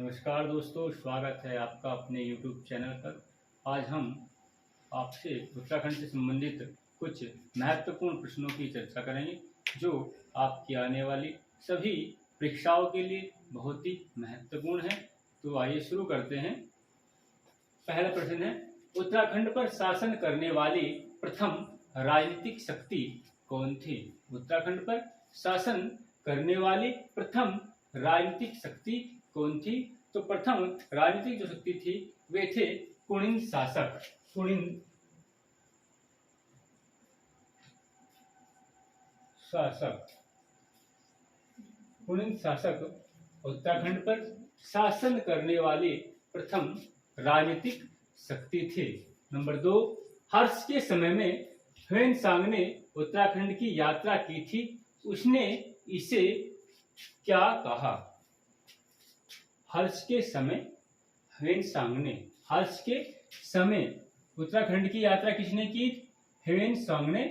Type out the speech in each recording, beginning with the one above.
नमस्कार दोस्तों, स्वागत है आपका अपने YouTube चैनल पर। आज हम आपसे उत्तराखंड से संबंधित कुछ महत्वपूर्ण प्रश्नों की चर्चा करेंगे जो आपकी आने वाली सभी परीक्षाओं के लिए बहुत ही महत्वपूर्ण है। तो आइए शुरू करते हैं। पहला प्रश्न है, उत्तराखंड पर शासन करने वाली प्रथम राजनीतिक शक्ति कौन थी? उत्तराखंड पर शासन करने वाली प्रथम राजनीतिक शक्ति कौन थी? तो प्रथम राजनीतिक जो शक्ति थी वे थे कुणिन शासक। कुणिन शासक उत्तराखंड पर शासन करने वाले प्रथम राजनीतिक शक्ति थे। नंबर 2, हर्ष के समय में ह्वेनसांग ने उत्तराखंड की यात्रा की थी, उसने इसे क्या कहा? हर्ष के समय ह्वेनसांग ने, हर्ष के समय उत्तराखंड की यात्रा किसने की? ह्वेनसांग ने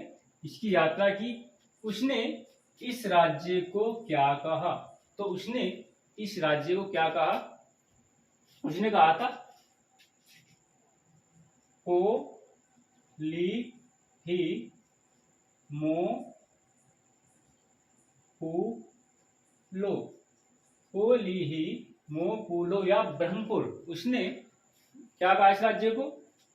इसकी यात्रा की। उसने इस राज्य को क्या कहा? तो उसने इस राज्य को क्या कहा? उसने कहा था ओ ली ही मो पू लो, ओ ली ही मोपुलो या ब्रह्मपुर। उसने क्या कहा इस राज्य को?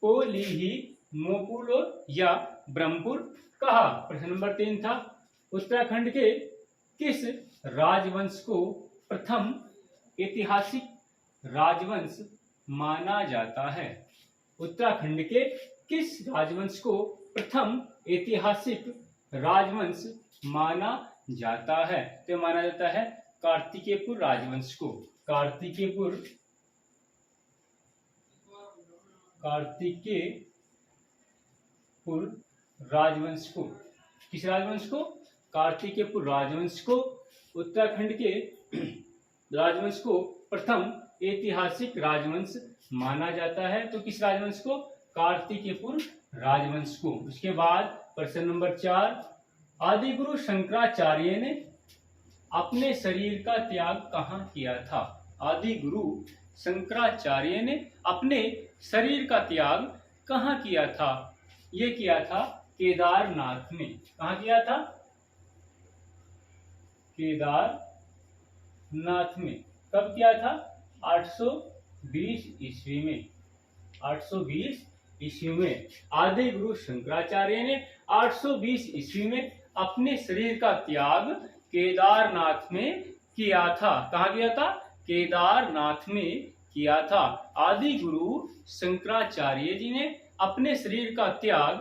ओ ली ही मोपुलो या ब्रह्मपुर कहा। प्रश्न नंबर 3 था, उत्तराखंड के किस राजवंश को प्रथम ऐतिहासिक राजवंश माना जाता है? उत्तराखंड के किस राजवंश को प्रथम ऐतिहासिक राजवंश माना जाता है? तो माना जाता है कार्तिकेयपुर राजवंश को। कार्तिकेयपुर राजवंश को, किस राजवंश को? कार्तिकेयपुर राजवंश को उत्तराखंड के राजवंश को प्रथम ऐतिहासिक राजवंश माना जाता है। तो किस राजवंश को? कार्तिकेयपुर राजवंश को। उसके बाद प्रश्न नंबर 4, आदिगुरु शंकराचार्य ने अपने शरीर का त्याग कहाँ किया था? आदिगुरु शंकराचार्य ने अपने शरीर का त्याग कहाँ किया था? ये किया था केदारनाथ में। कहाँ किया था? केदारनाथ में। कब किया था? 820 ईस्वी में। 820 ईस्वी में आदिगुरु शंकराचार्य ने 820 ईस्वी में अपने शरीर का त्याग केदारनाथ में किया था। कहाँ किया था? केदारनाथ में किया था। आदि गुरु शंकराचार्य जी ने अपने शरीर का त्याग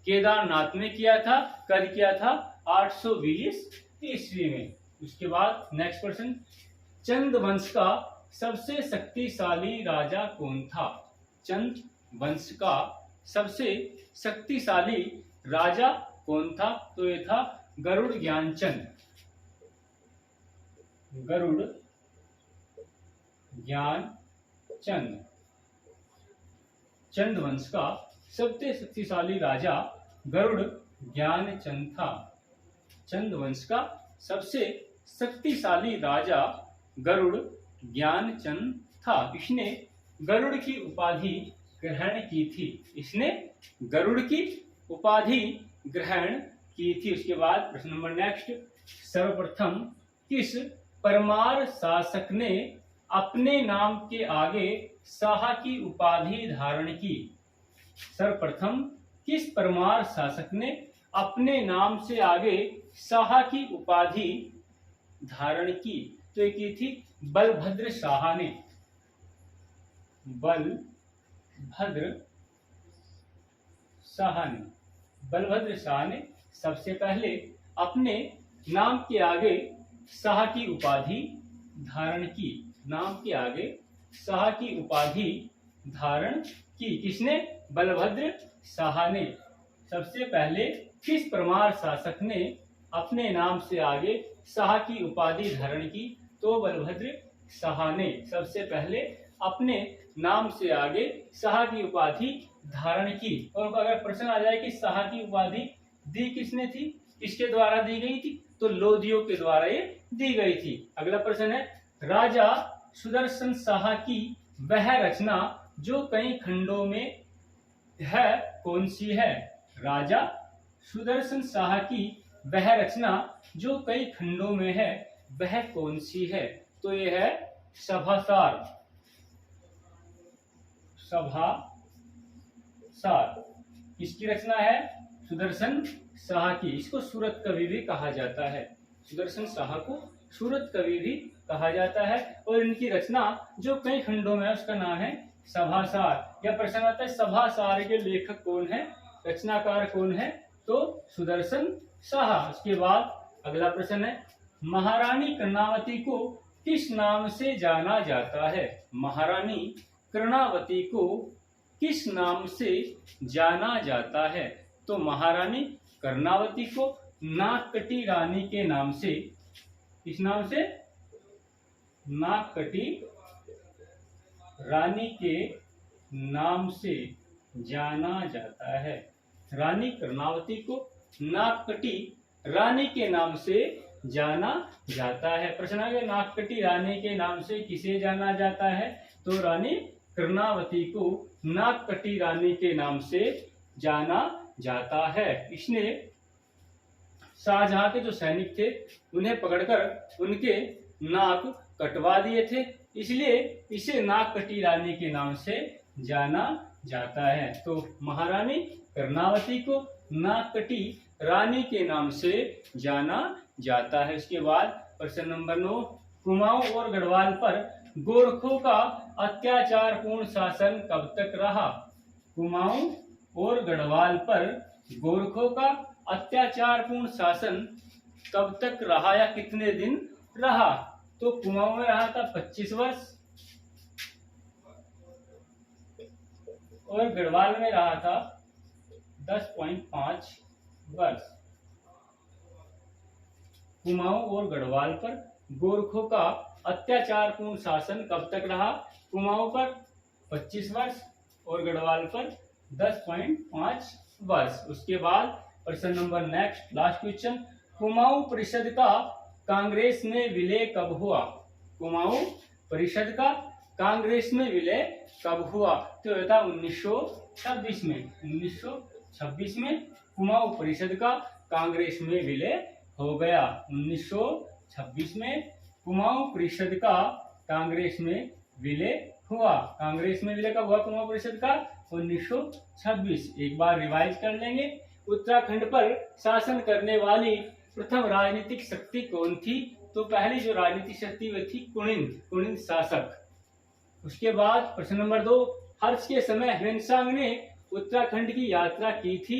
केदारनाथ में किया था। कब किया था? 820 ईस्वी में। उसके बाद नेक्स्ट प्रश्न, चंद वंश का सबसे शक्तिशाली राजा कौन था? चंद वंश का सबसे शक्तिशाली राजा कौन था? तो ये था गरुड़ ज्ञानचंद। गरुड़ ज्ञानचंद। चंद वंश का सबसे शक्तिशाली राजा गरुड़ ज्ञानचंद था। चंद वंश का सबसे शक्तिशाली राजा गरुड़ ज्ञानचंद था। इसने गरुड़ की उपाधि ग्रहण की थी। इसने गरुड़ की उपाधि ग्रहण की थी। उसके बाद प्रश्न नंबर नेक्स्ट, सर्वप्रथम किस परमार शासक ने अपने नाम के आगे शाह की उपाधि धारण की? सर्वप्रथम किस परमार शासक ने अपने नाम से आगे शाह की उपाधि धारण की? तो ये की थी बलभद्र शाह ने। बलभद्र शाह ने सबसे पहले अपने नाम के आगे शाह की उपाधि धारण की। नाम के आगे शाह की उपाधि धारण की। किसने? बलभद्र शाह ने। सबसे पहले किस परमार शासक ने अपने नाम से आगे शाह की उपाधि धारण की? तो बलभद्र शाह ने सबसे पहले अपने नाम से आगे शाह की उपाधि धारण की। और अगर प्रश्न आ जाए कि शाह की उपाधि दी किसने थी, किसके द्वारा दी गई थी? तो लोधियों के द्वारा ये दी गई थी। अगला प्रश्न है, राजा सुदर्शन साहा की वह रचना जो कई खंडों में है कौन सी है? राजा सुदर्शन साहा की वह रचना जो कई खंडों में है वह कौन सी है? तो यह है सभासार। सभासार किसकी रचना है? सुदर्शन साहा की। इसको सूरत कवि भी कहा जाता है। सुदर्शन साहा को सूरत कवि भी कहा जाता है। और इनकी रचना जो कई खंडों में है उसका नाम है सभासार। यह प्रश्न आता है सभासार के लेखक कौन है, रचनाकार कौन है? तो सुदर्शन साहा। उसके बाद अगला प्रश्न है महारानी कर्णावती को किस नाम से जाना जाता है? महारानी कर्णावती को किस नाम से जाना जाता है? तो महारानी कर्णावती को नाककटी रानी के नाम से, किस नाम से? नाककटी रानी के नाम से जाना जाता है। रानी कर्णावती को नाककटी रानी के नाम से जाना जाता है। प्रश्न है नाककटी रानी के नाम से किसे जाना जाता है? तो रानी कर्णावती को नाककटी रानी के नाम से जाना जाता है। इसने शाहजहां के जो सैनिक थे उन्हें पकड़कर उनके नाक कटवा दिए थे, इसलिए इसे नाककटी रानी के नाम से जाना जाता है। तो महारानी कर्णावती को नाककटी रानी के नाम से जाना जाता है। इसके बाद प्रश्न नंबर 9 कुमाऊं और गढ़वाल पर गोरखों का अत्याचारपूर्ण शासन कब तक रहा? कुमाऊं और गढ़वाल पर गोरखों का अत्याचारपूर्ण शासन कब तक रहा या कितने दिन रहा? तो कुमाऊं में रहा था 25 वर्ष और गढ़वाल में रहा था 10.5 वर्ष। कुमाऊं और गढ़वाल पर गोरखों का अत्याचारपूर्ण शासन कब तक रहा? कुमाऊं पर 25 वर्ष और गढ़वाल पर 10.5 वर्ष। उसके बाद प्रश्न number next last question Kumaon परिषद का कांग्रेस में विलय कब हुआ? कुमाऊं परिषद का कांग्रेस में विलय कब हुआ? तो यह था 1926 में। 1926 में कुमाऊं परिषद का कांग्रेस में विलय हो गया। 1926 में कुमाऊं परिषद का कांग्रेस में विलय हुआ। कांग्रेस में विलय कब हुआ कुमाऊं परिषद का? 1926। एक बार रिवाइज कर लेंगे। उत्तराखंड पर शासन करने वाली प्रथम राजनीतिक शक्ति कौन थी? तो पहली जो राजनीतिक शक्ति वह थी कुणिन शासक। उसके बाद प्रश्न नंबर 2 हर्ष के समय ह्वेनसांग ने उत्तराखंड की यात्रा की थी,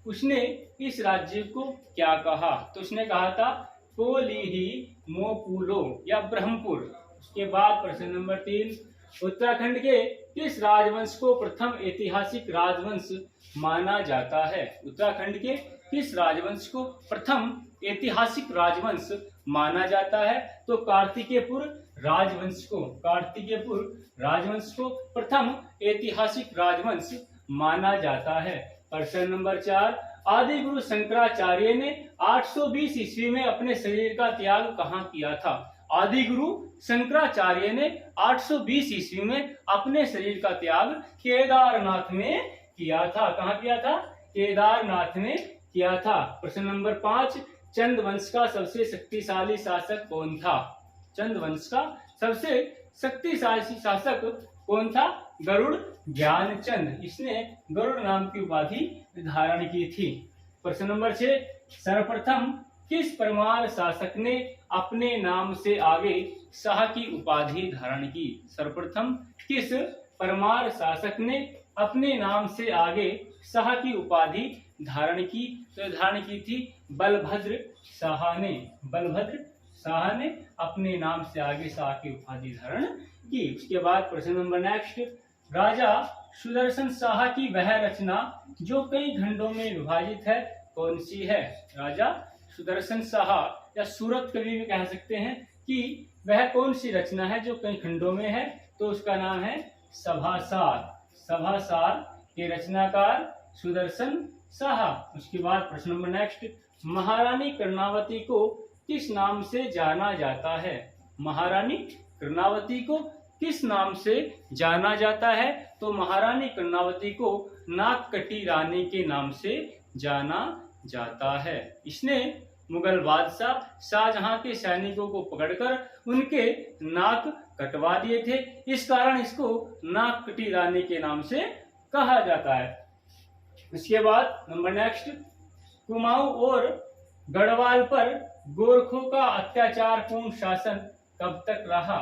उसने इस राज्य को क्या कहा? तो उसने कहा था कोलीही मोपुलो या ब्रह्मपुर। उसके बाद प्रश्न नंबर 3 उत्तराखंड के किस राजवंश को प्रथम ऐतिहासिक राजवंश माना जाता है? उत्तराखंड के किस राजवंश को प्रथम ऐतिहासिक राजवंश माना जाता है? तो कार्तिकेयपुर राजवंश को, कार्तिकेयपुर राजवंश को प्रथम ऐतिहासिक राजवंश माना जाता है। प्रश्न नंबर 4 आदि गुरु शंकराचार्य ने 820 ईस्वी में अपने शरीर का त्याग कहाँ किया था? आदि गुरु शंकराचार्य ने 820 ईस्वी में अपने शरीर का त्याग केदारनाथ में किया था। कहाँ किया था? केदारनाथ में किया था। प्रश्न नंबर 5 चंद वंश का सबसे शक्तिशाली शासक कौन था? चंद वंश का सबसे शक्तिशाली शासक कौन था? गरुड़ ज्ञानचंद। इसने गरुड़ नाम की उपाधि धारण की थी। प्रश्न नंबर 6 सर्वप्रथम किस परमार शासक ने अपने नाम से आगे शाह की उपाधि धारण की? सर्वप्रथम किस परमार शासक ने अपने नाम से आगे शाह की उपाधि धारण की? तो धारण की थी बलभद्र शाह ने। बलभद्र शाह ने अपने नाम से आगे शाह की उपाधि धारण की। उसके बाद प्रश्न नंबर नेक्स्ट राजा सुदर्शन शाह की वह रचना जो कई खंडों में विभाजित है कौन सी है? राजा सुदर्शन शाह या सूरत कवि भी कह सकते हैं कि वह कौन सी रचना है जो कई खंडों में है? तो उसका नाम है सभासार। सभासार के रचनाकार सुदर्शन शाह। उसके बाद प्रश्न नंबर नेक्स्ट महारानी कर्णावती को किस नाम से जाना जाता है? महारानी कर्णावती को किस नाम से जाना जाता है? तो महारानी कर्णावती को नागकटी रानी के नाम से जाना जाता है। इसने मुगल बादशाह शाहजहां के सैनिकों को पकड़कर उनके नाक कटवा दिए थे, इस कारण इसको नागकटी रानी के नाम से कहा जाता है। इसके बाद नंबर नेक्स्ट, कुमाऊं और गढ़वाल पर गोरखों का अत्याचारपूर्ण शासन कब तक रहा?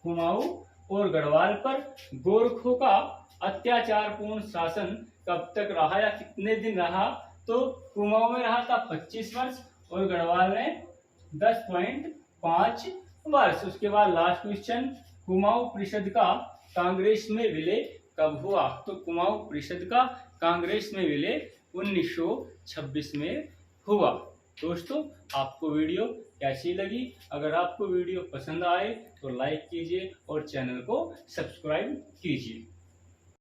कुमाऊं और गढ़वाल पर गोरखों का अत्याचारपूर्ण शासन कब तक रहा या कितने दिन रहा? तो कुमाऊं में रहा था 25 वर्ष और गढ़वाल में 10.5 वर्ष। उसके बाद लास्ट क्वेश्चन, कुमाऊं परिषद का कांग्रेस में विलय कब हुआ? तो कुमाऊं परिषद का कांग्रेस में विलय 1926 में हुआ। दोस्तों, आपको वीडियो कैसी लगी? अगर आपको वीडियो पसंद आए तो लाइक कीजिए और चैनल को सब्सक्राइब कीजिए।